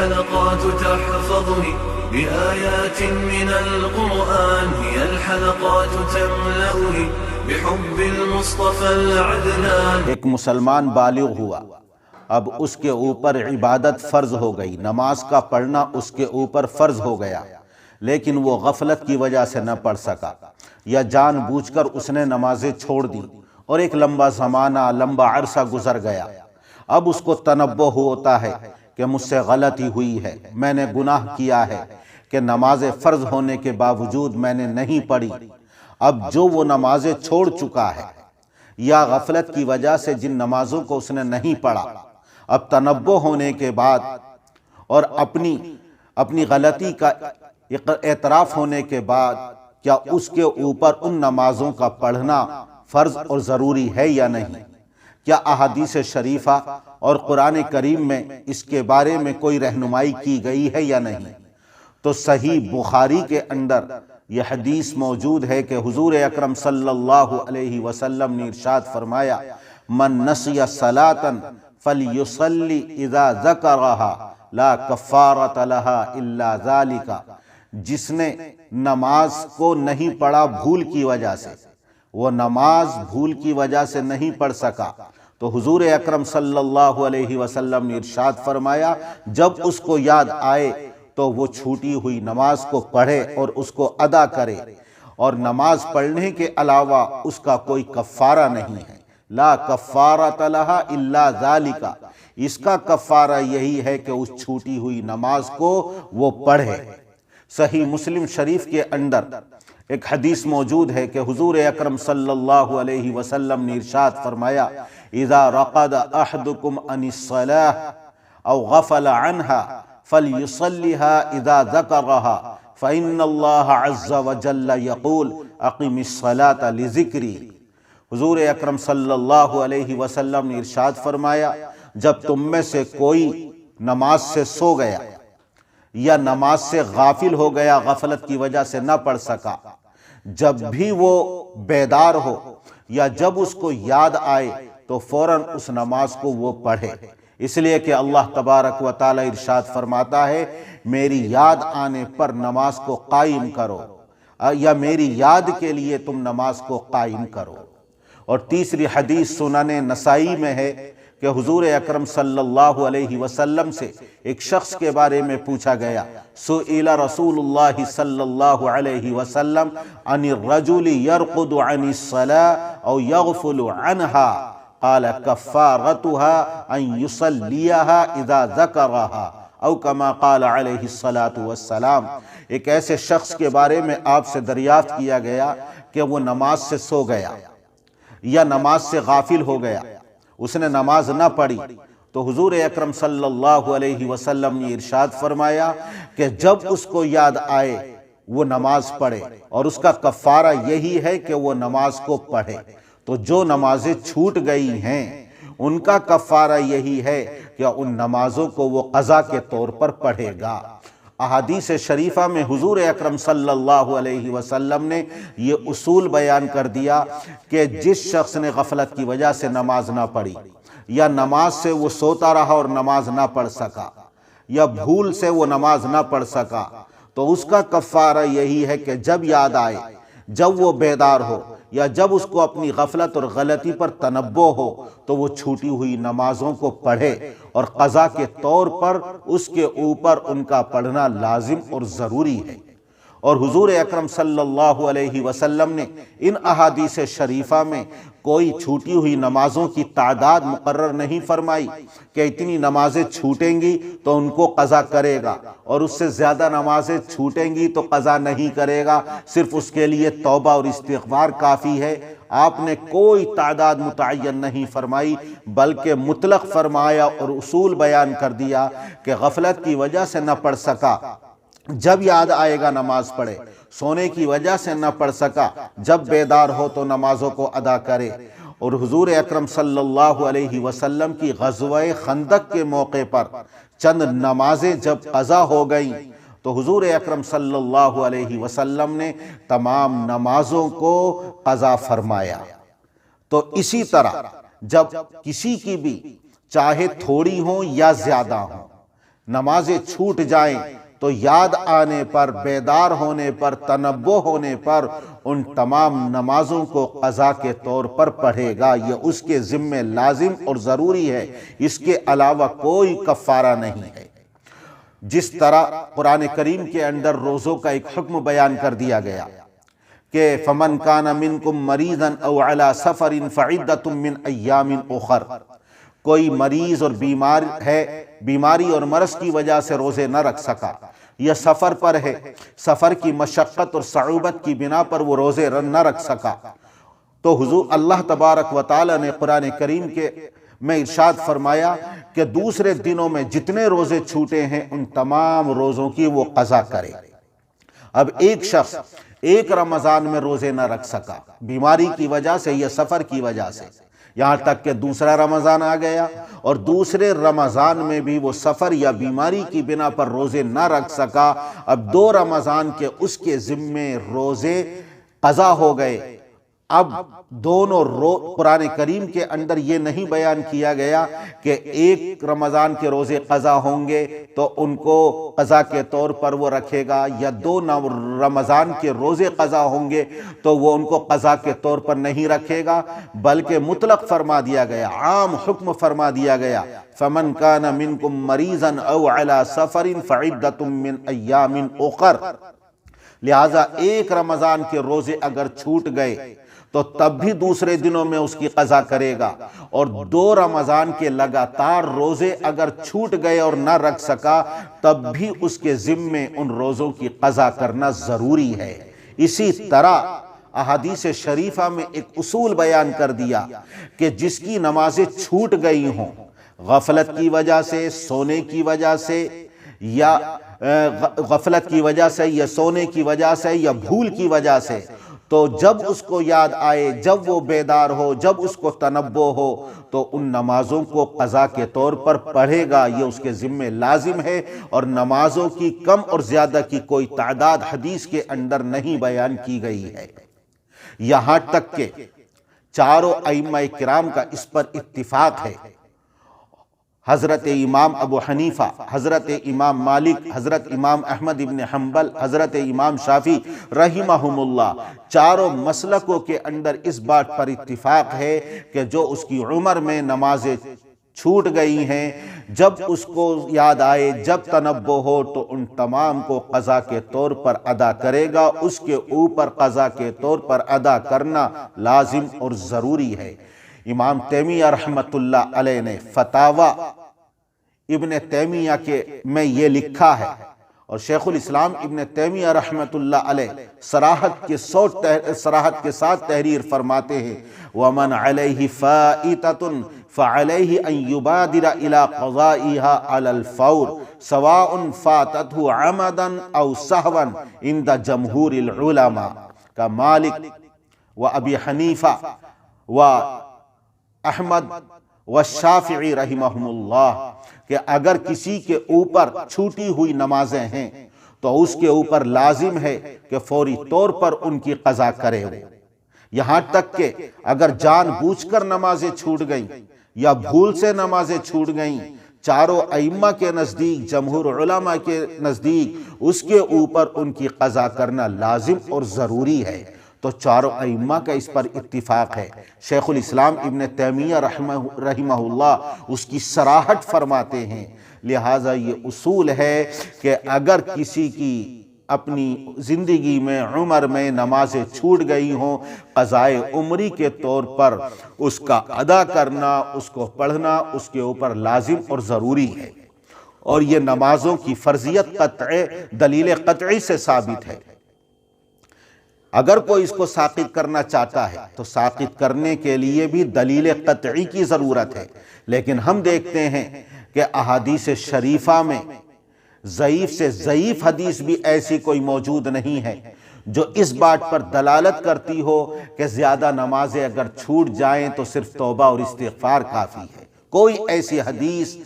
الحلقات تحفظني بآيات من القرآن، هي الحلقات تملأني بحب المصطفى العدنان۔ ایک مسلمان بالغ ہوا، اب اس کے اوپر عبادت فرض ہو گئی، نماز کا پڑھنا اس کے اوپر فرض ہو گیا، لیکن وہ غفلت کی وجہ سے نہ پڑھ سکا یا جان بوجھ کر اس نے نمازیں چھوڑ دی، اور ایک لمبا زمانہ، لمبا عرصہ گزر گیا۔ اب اس کو تنبہ ہوتا ہے کہ مجھ سے غلطی ہوئی ہے، میں نے گناہ کیا ہے کہ نماز فرض ہونے کے باوجود میں نے نہیں پڑھی۔ اب جو وہ نمازیں چھوڑ چکا ہے یا غفلت کی وجہ سے جن نمازوں کو اس نے نہیں پڑھا، اب تنبہ ہونے کے بعد اور اپنی غلطی کا اعتراف ہونے کے بعد کیا اس کے اوپر ان نمازوں کا پڑھنا فرض اور ضروری ہے یا نہیں؟ کیا احادیث شریفہ اور قرآن کریم میں اس کے بارے میں کوئی رہنمائی کی گئی ہے یا نہیں؟ تو صحیح بخاری کے اندر یہ حدیث موجود ہے کہ حضور اکرم صلی اللہ علیہ وسلم نے ارشاد فرمایا، من نسی صلاۃ فلیصلی اذا ذکرها لا کفارۃ لها الا ذلک۔ جس نے نماز کو نہیں پڑھا بھول کی وجہ سے، وہ نماز بھول کی وجہ سے نہیں پڑھ سکا، تو حضور اکرم صلی اللہ علیہ وسلم نے ارشاد فرمایا جب اس کو یاد آئے تو وہ چھوٹی ہوئی نماز کو پڑھے اور اس کو ادا کرے، اور نماز پڑھنے کے علاوہ اس کا کوئی کفارہ نہیں ہے۔ لا کفارۃ لہا الا ذالک، اس کا کفارہ یہی ہے کہ اس چھوٹی ہوئی نماز کو وہ پڑھے۔ صحیح مسلم شریف کے اندر ایک حدیث موجود ہے کہ حضور اکرم صلی اللہ علیہ وسلم نے ارشاد فرمایا، اذا رقد احدکم عن الصلاة او غفل عنها فلیصلیها اذا ذکرها فإن اللہ عز وجل یقول اقم الصلاة لذکری۔ حضور اکرم صلی اللہ علیہ وسلم نے ارشاد فرمایا، جب تم میں سے کوئی نماز سے سو گیا یا نماز سے غافل ہو گیا، غفلت کی وجہ سے نہ پڑھ سکا، جب بھی وہ بیدار ہو یا جب اس کو یاد آئے تو فوراً اس نماز کو وہ پڑھے، اس لیے کہ اللہ تبارک و تعالی ارشاد فرماتا ہے میری یاد آنے پر نماز کو قائم کرو، یا میری یاد کے لیے تم نماز کو قائم کرو۔ اور تیسری حدیث سنن نسائی میں ہے کہ حضور اکرم صلی اللہ علیہ وسلم سے ایک شخص کے بارے میں پوچھا گیا، سئل رسول اللہ صلی اللہ علیہ وسلم عن الرجل يرقد عن الصلاة او يغفل عنها قال كفارتها ان يصليها اذا ذكرها او كما قال علیہ الصلاة والسلام۔ ایک ایسے شخص کے بارے میں آپ سے دریافت کیا گیا کہ وہ نماز سے سو گیا یا نماز سے غافل ہو گیا، اس نے نماز نہ پڑھی، تو حضور اکرم صلی اللہ علیہ وسلم نے ارشاد فرمایا کہ جب اس کو یاد آئے وہ نماز پڑھے، اور اس کا کفارہ یہی ہے کہ وہ نماز کو پڑھے۔ تو جو نمازیں چھوٹ گئی ہیں ان کا کفارہ یہی ہے کہ ان نمازوں کو وہ قضا کے طور پر پڑھے گا۔ احادیث شریفہ میں حضور اکرم صلی اللہ علیہ وسلم نے یہ اصول بیان کر دیا کہ جس شخص نے غفلت کی وجہ سے نماز نہ پڑھی، یا نماز سے وہ سوتا رہا اور نماز نہ پڑھ سکا، یا بھول سے وہ نماز نہ پڑھ سکا، تو اس کا کفارہ یہی ہے کہ جب یاد آئے، جب وہ بیدار ہو یا جب اس کو اپنی غفلت اور غلطی پر تنبہ ہو تو وہ چھوٹی ہوئی نمازوں کو پڑھے، اور قضا کے طور پر اس کے اوپر ان کا پڑھنا لازم اور ضروری ہے۔ اور حضور اکرم صلی اللہ علیہ وسلم نے ان احادیث شریفہ میں کوئی چھوٹی ہوئی نمازوں کی تعداد مقرر نہیں فرمائی کہ اتنی نمازیں چھوٹیں گی تو ان کو قضا کرے گا، اور اس سے زیادہ نمازیں چھوٹیں گی تو قضا نہیں کرے گا، صرف اس کے لیے توبہ اور استغفار کافی ہے۔ آپ نے کوئی تعداد متعین نہیں فرمائی، بلکہ مطلق فرمایا اور اصول بیان کر دیا کہ غفلت کی وجہ سے نہ پڑھ سکا جب یاد آئے گا نماز پڑھے، سونے کی وجہ سے نہ پڑھ سکا جب بیدار ہو تو نمازوں کو ادا کرے۔ اور حضور اکرم صلی اللہ علیہ وسلم کی غزوہ خندق کے موقع پر چند نمازیں جب قضا ہو گئیں تو حضور اکرم صلی اللہ علیہ وسلم نے تمام نمازوں کو قضا فرمایا۔ تو اسی طرح جب کسی کی بھی چاہے تھوڑی ہوں یا زیادہ ہوں، نمازیں چھوٹ جائیں تو یاد آنے پر، بیدار ہونے پر، تنبہ ہونے پر ان تمام نمازوں کو قضا کے طور پر پڑھے گا۔ یہ اس کے ذمہ لازم اور ضروری ہے، اس کے علاوہ کوئی کفارہ نہیں ہے۔ جس طرح قرآن کریم کے اندر روزوں کا ایک حکم بیان کر دیا گیا کہ فَمَنْ كَانَ مِنْكُمْ مَرِيضًا أَوْ عَلَى سَفَرٍ فَعِدَّةٌ مِّنْ أَيَّامٍ أُخَرَ، کوئی مریض اور بیمار ہے، بیماری اور مرض کی وجہ سے روزے نہ رکھ سکا، یا سفر پر ہے، سفر کی مشقت اور صعوبت کی بنا پر وہ روزے نہ رکھ سکا، تو حضور اللہ تبارک و تعالی نے قرآن کریم کے میں ارشاد فرمایا کہ دوسرے دنوں میں جتنے روزے چھوٹے ہیں ان تمام روزوں کی وہ قضا کرے۔ اب ایک شخص ایک رمضان میں روزے نہ رکھ سکا بیماری کی وجہ سے یا سفر کی وجہ سے، یہاں تک کہ دوسرا رمضان آ گیا اور دوسرے رمضان میں بھی وہ سفر یا بیماری کی بنا پر روزے نہ رکھ سکا، اب 2 رمضان کے اس کے ذمے روزے قضا ہو گئے۔ اب دونوں قرآن کریم کے اندر یہ نہیں بیان کیا گیا کہ ایک رمضان کے روزے قضا ہوں گے تو ان کو قضا کے طور پر وہ رکھے گا، یا 2 رمضان کے روزے قضا ہوں گے تو وہ ان کو قضا کے طور پر نہیں رکھے گا، بلکہ مطلق فرما دیا گیا، عام حکم فرما دیا گیا فَمَنْ كَانَ مِنْكُمْ مَرِيضًا أَوْ عَلَى سَفَرٍ فَعِدَّةٌ مِّنْ أَيَّامٍ أُخَرَ۔ لہٰذا ایک رمضان کے روزے اگر چھوٹ گئے تو تب بھی دوسرے دنوں میں اس کی قضا کرے گا، اور 2 رمضان کے لگاتار روزے اگر چھوٹ گئے اور نہ رکھ سکا تب بھی اس کے ذمے ان روزوں کی قضا کرنا ضروری ہے۔ اسی طرح احادیث شریفہ میں ایک اصول بیان کر دیا کہ جس کی نمازیں چھوٹ گئی ہوں غفلت کی وجہ سے، سونے کی وجہ سے، یا غفلت کی وجہ سے یا سونے کی وجہ سے یا بھول کی وجہ سے، تو جب اس کو یاد آئے، جب وہ بیدار ہو، جب اس کو تنبہ ہو تو ان نمازوں کو قضا کے طور پر پڑھے گا، یہ اس کے ذمہ لازم ہے۔ اور نمازوں کی کم اور زیادہ کی کوئی تعداد حدیث کے اندر نہیں بیان کی گئی ہے، یہاں تک کہ چاروں ائمہ کرام کا اس پر اتفاق ہے۔ حضرت امام ابو حنیفہ، حضرت امام مالک، حضرت امام احمد ابن حنبل، حضرت امام شافعی رحمہم اللہ، چاروں مسلکوں کے اندر اس بات پر اتفاق ہے کہ جو اس کی عمر میں نمازیں چھوٹ گئی ہیں، جب اس کو یاد آئے، جب تنبہ ہو تو ان تمام کو قضا کے طور پر ادا کرے گا، اس کے اوپر قضا کے طور پر ادا کرنا لازم اور ضروری ہے۔ امام تیمیہ رحمت اللہ علیہ نے فتاوی ابن تیمیہ کے میں یہ لکھا ہے، اور شیخ الاسلام ابن تیمیہ رحمت اللہ علیہ صراحت کے ساتھ تحریر فرماتے ہیں وَمَنْ عَلَيْهِ فَائِتَةٌ فَعَلَيْهِ أَنْ يُبَادِرَ إِلَىٰ قَضَائِهَا عَلَى الْفَوْرِ سَوَاءٌ فَاتَتْهُ عَمَدًا أَوْ سَهْوًا عِنْدَ جَمْهُورِ الْعُلَمَاء كَمَالِكَ وَأَبِي حَنِيفَةَ وَأَحْمَدَ وَالشَّافِعِي رحمہم اللہ، کہ اگر کسی کے اوپر چھوٹی ہوئی نمازیں ہیں تو اس کے اوپر لازم ہے کہ فوری طور پر ان کی قضا کرے، یہاں تک کہ اگر جان بوجھ کر نمازیں چھوٹ گئیں یا بھول سے نمازیں چھوٹ گئیں، چاروں ائمہ کے نزدیک، جمہور علماء کے نزدیک اس کے اوپر ان کی قضا کرنا لازم اور ضروری ہے۔ تو چاروں ائمہ کا اس پر اتفاق ہے۔ شیخ الاسلام ابن تیمیہ رحمہ اللہ اس کی صراحت فرماتے ہیں، لہٰذا یہ اصول ہے کہ اگر کسی کی اپنی زندگی میں، عمر میں نمازیں چھوٹ گئی ہوں، قضائے عمری کے طور پر اس کا ادا کرنا، اس کو پڑھنا اس کے اوپر لازم اور ضروری ہے، اور یہ نمازوں کی فرضیت قطعی دلیل قطعی سے ثابت ہے۔ اگر کوئی اس کو ساقط کرنا چاہتا ہے تو ساقط کرنے کے لیے بھی دلیل قطعی کی ضرورت ہے، لیکن ہم دیکھتے ہیں کہ احادیث شریفہ میں ضعیف سے ضعیف حدیث بھی ایسی کوئی موجود نہیں ہے جو اس بات پر دلالت کرتی ہو کہ زیادہ نمازیں اگر چھوٹ جائیں تو صرف توبہ اور استغفار کافی ہے۔ کوئی ایسی حدیث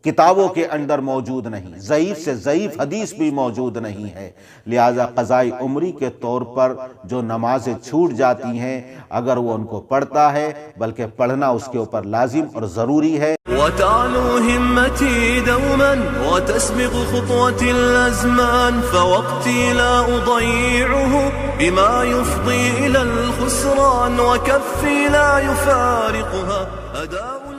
کتابوں کے اندر موجود نہیں، ضعیف سے ضعیف حدیث بھی موجود نہیں ہے، لہٰذا قضاء عمری کے طور پر جو نمازیں چھوٹ جاتی ہیں اگر وہ ان کو پڑھتا ہے، بلکہ پڑھنا اس کے اوپر لازم اور ضروری ہے۔ وتعلو همتي دوما وتسبق خطوتي الأزمان، فوقتي لا أضيعه بما يفضي إلى الخسران، وكفي لا يفارقها أداء